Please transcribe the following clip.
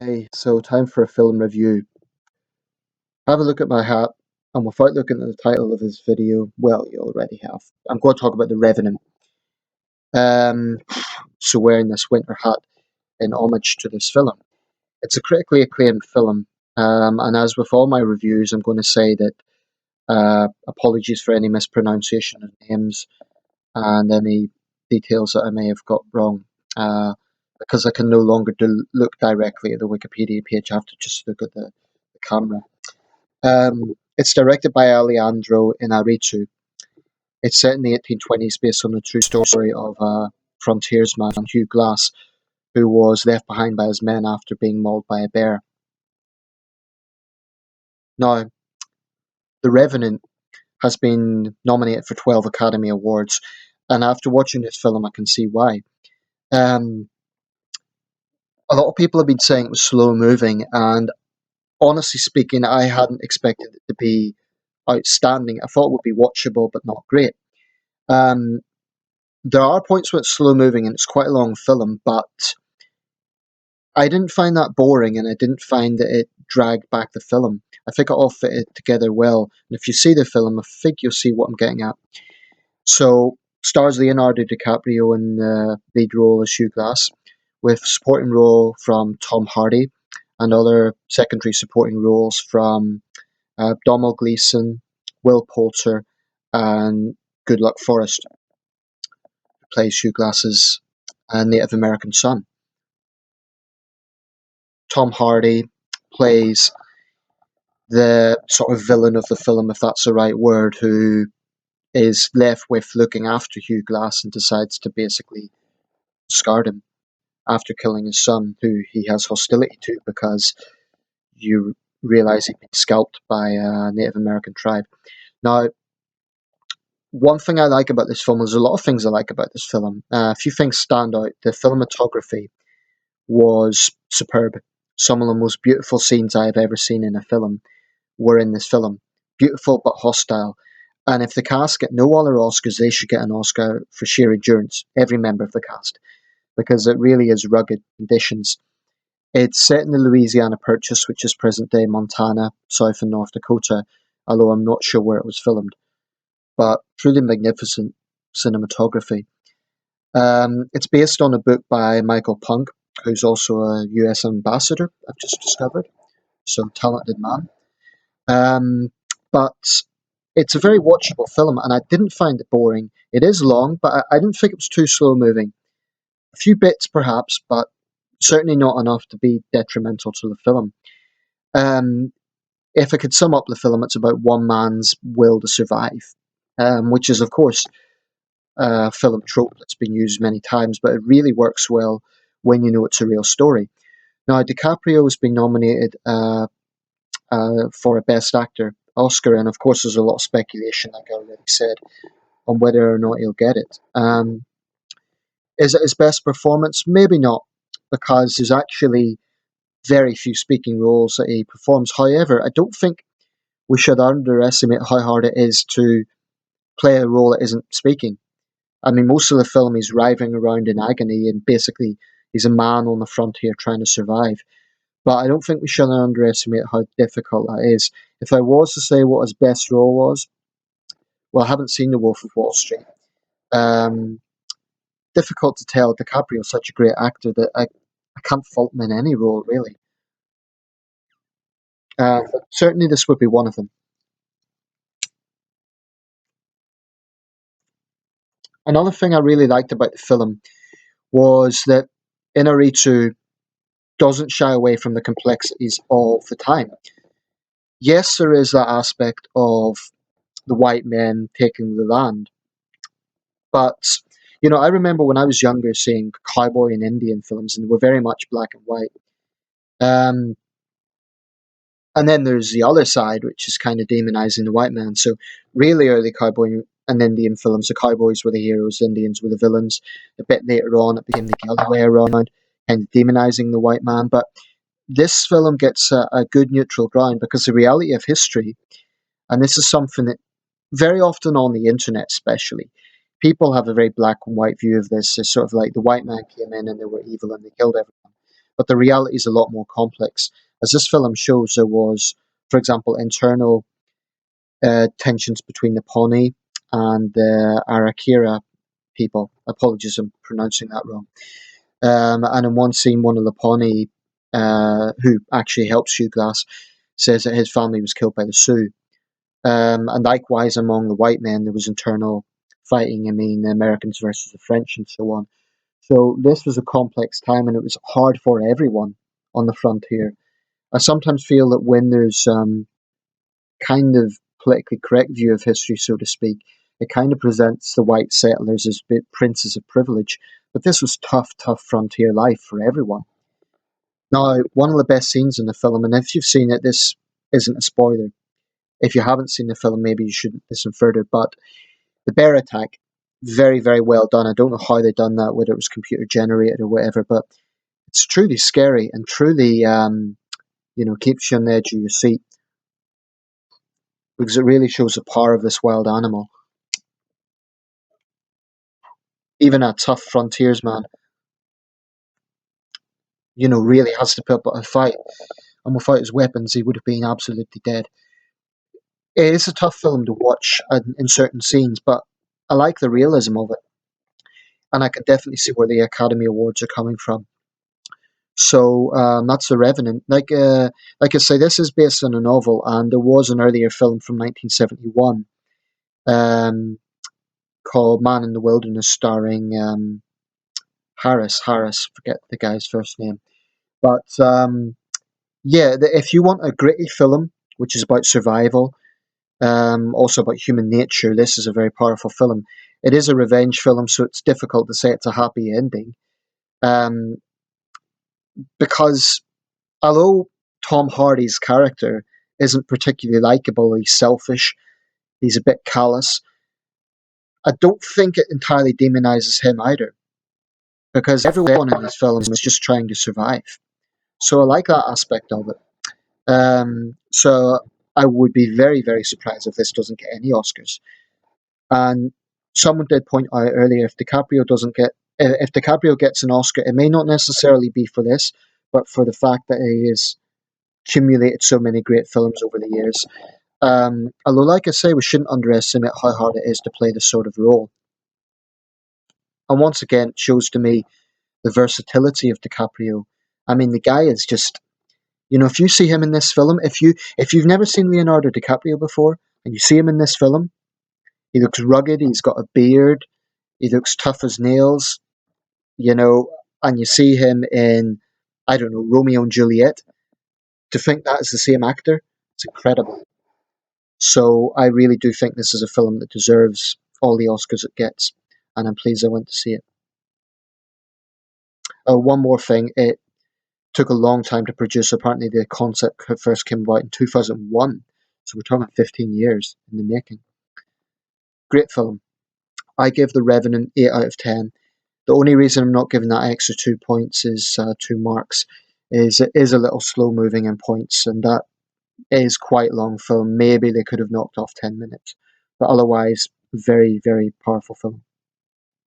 Hey, so time for a film review. Have a look at my hat, and without looking at the title of this video, well, you already have. I'm going to talk about The Revenant. Um, so wearing this winter hat in homage to this film. It's a critically acclaimed film, and as with all my reviews, I'm going to say that apologies for any mispronunciation of names and any details that I may have got wrong. Because I can no longer look directly at the Wikipedia page, I have to just look at the camera. It's directed by Alejandro Inarritu. It's set in the 1820s based on the true story of a frontiersman, Hugh Glass, who was left behind by his men after being mauled by a bear. Now, The Revenant has been nominated for 12 Academy Awards, and after watching this film, I can see why. Um, a lot of people have been saying it was slow moving, and honestly speaking, I hadn't expected it to be outstanding. I thought it would be watchable, but not great. Um, there are points where it's slow moving and it's quite a long film, but I didn't find that boring and I didn't find that it dragged back the film. I think it all fitted together well. And if you see the film, I think you'll see what I'm getting at. So, stars Leonardo DiCaprio in the lead role as Hugh Glass, with supporting role from Tom Hardy and other secondary supporting roles from Domhnall Gleeson, Will Poulter, and Good Luck Forrest, who plays Hugh Glass's Native American son. Tom Hardy plays the sort of villain of the film, if that's the right word, who is left with looking after Hugh Glass and decides to basically discard him after killing his son, who he has hostility to because you realize he'd been scalped by a Native American tribe. Now, one thing I like about this film, there's a lot of things I like about this film. A few things stand out. The cinematography was superb. Some of the most beautiful scenes I have ever seen in a film were in this film. Beautiful but hostile. And if the cast get no other Oscars, they should get an Oscar for sheer endurance, every member of the cast, because it really is rugged conditions. It's set in the Louisiana Purchase, which is present day Montana, South and North Dakota, although I'm not sure where it was filmed. But truly magnificent cinematography. It's based on a book by Michael Punk, who's also a US ambassador, I've just discovered. So, talented man. Um, but it's a very watchable film, and I didn't find it boring. It is long, but I didn't think it was too slow moving. A few bits, perhaps, but certainly not enough to be detrimental to the film. Um, if I could sum up the film, it's about one man's will to survive, which is, of course, a film trope that's been used many times, but it really works well when you know it's a real story. Now, DiCaprio has been nominated for a Best Actor Oscar, and of course, there's a lot of speculation, like I already said, on whether or not he'll get it. Is it his best performance? Maybe not, because there's actually very few speaking roles that he performs. However, I don't think we should underestimate how hard it is to play a role that isn't speaking. I mean, most of the film he's writhing around in agony, and basically he's a man on the frontier trying to survive. But I don't think we should underestimate how difficult that is. If I was to say what his best role was, well, I haven't seen The Wolf of Wall Street. Um, Difficult to tell. DiCaprio's such a great actor that I can't fault him in any role, really. But certainly this would be one of them. Another thing I really liked about the film was that Inarritu doesn't shy away from the complexities of the time. Yes, there is that aspect of the white men taking the land, but I remember when I was younger seeing cowboy and Indian films, and they were very much black and white. Um, and then there's the other side, which is kind of demonizing the white man. So really early cowboy and Indian films, the cowboys were the heroes, the Indians were the villains. A bit later on, it became the other way around, and demonizing the white man. But this film gets a good neutral ground because the reality of history, and this is something that very often on the internet especially, people have a very black and white view of this. It's sort of like the white man came in and they were evil and they killed everyone. but the reality is a lot more complex. As this film shows, there was, for example, internal tensions between the Pawnee and the Arakira people. Apologies, I'm pronouncing that wrong. And in one scene, one of the Pawnee, who actually helps Hugh Glass, says that his family was killed by the Sioux. And likewise, among the white men, there was internal fighting. I mean, the Americans versus the French and so on. So this was a complex time, and it was hard for everyone on the frontier. I sometimes feel that when there's kind of politically correct view of history, so to speak, it kind of presents the white settlers as bit princes of privilege. But this was tough, tough frontier life for everyone. Now, one of the best scenes in the film, and if you've seen it, this isn't a spoiler. If you haven't seen the film, maybe you shouldn't listen further. But the bear attack, very, very well done. I don't know how they done that, whether it was computer generated or whatever, but it's truly scary and truly, keeps you on the edge of your seat because it really shows the power of this wild animal. Even a tough frontiersman, really has to put up a fight. And without his weapons, he would have been absolutely dead. It is a tough film to watch in certain scenes, but I like the realism of it. And I can definitely see where the Academy Awards are coming from. So that's The Revenant. Like I say, this is based on a novel, and there was an earlier film from 1971 called Man in the Wilderness, starring Harris. Forget the guy's first name. But if you want a gritty film, which is about survival, also about human nature, this is a very powerful film. It is a revenge film, so it's difficult to say it's a happy ending. Um, because although Tom Hardy's character isn't particularly likable, he's selfish, he's a bit callous, I don't think it entirely demonizes him either. Because everyone in this film is just trying to survive. So I like that aspect of it. So I would be very, very surprised if this doesn't get any Oscars. And someone did point out earlier, if DiCaprio gets an Oscar, it may not necessarily be for this, but for the fact that he has accumulated so many great films over the years. Although, like I say, we shouldn't underestimate how hard it is to play this sort of role. And once again, it shows to me the versatility of DiCaprio. I mean, the guy is just, if you see him in this film, if you've never seen Leonardo DiCaprio before, and you see him in this film, he looks rugged, he's got a beard, he looks tough as nails, and you see him in, I don't know, Romeo and Juliet. To think that is the same actor, it's incredible. So I really do think this is a film that deserves all the Oscars it gets, and I'm pleased I went to see it. One more thing, it took a long time to produce. Apparently the concept first came about in 2001, so we're talking 15 years in the making. Great film. I give The Revenant 8 out of 10. The only reason I'm not giving that extra 2 points is 2 marks, is it is a little slow moving in points, and that is quite long film. Maybe they could have knocked off 10 minutes, but otherwise, very, very powerful film.